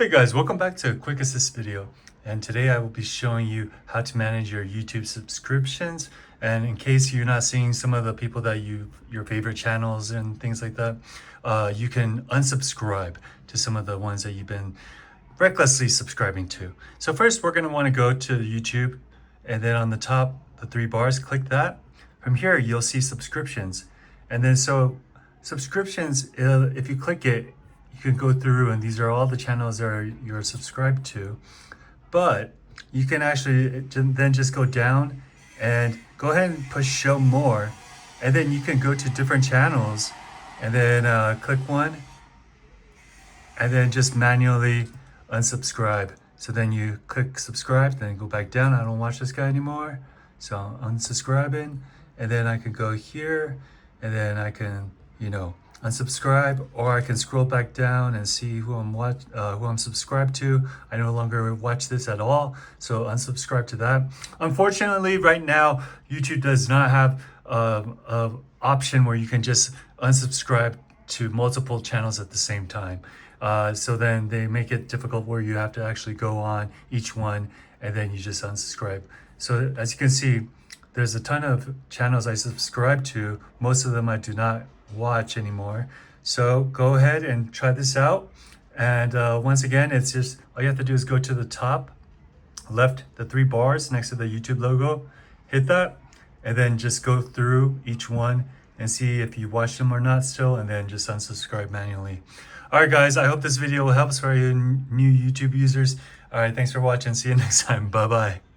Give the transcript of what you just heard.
Hey guys, welcome back to a quick assist video, and today I will be showing you how to manage your YouTube subscriptions. And in case you're not seeing some of the people that your favorite channels and things like that, you can unsubscribe to some of the ones that you've been recklessly subscribing to. So first we're going to want to go to YouTube, and then on the top, the three bars, click that. From here you'll see subscriptions, and then so subscriptions, if you click it, you can go through and these are all the channels that you're subscribed to. But you can actually then just go down and go ahead and push show more, and then you can go to different channels and then click one and then just manually unsubscribe. So then you click subscribe, then go back down. I don't watch this guy anymore, so I'm unsubscribing. And then I can go here and then I can, unsubscribe, or I can scroll back down and see who I'm subscribed to. I no longer watch this at all, so unsubscribe to that. Unfortunately, right now YouTube does not have a option where you can just unsubscribe to multiple channels at the same time. So then they make it difficult where you have to actually go on each one and then you just unsubscribe. So as you can see, there's a ton of channels I subscribe to. Most of them I do not watch anymore. So go ahead and try this out. And once again, it's just all you have to do is go to the top left, the three bars next to the YouTube logo, hit that, and then just go through each one and see if you watch them or not still, and then just unsubscribe manually. All right guys, I hope this video will help for you new YouTube users. All right, thanks for watching. See you next time. Bye bye.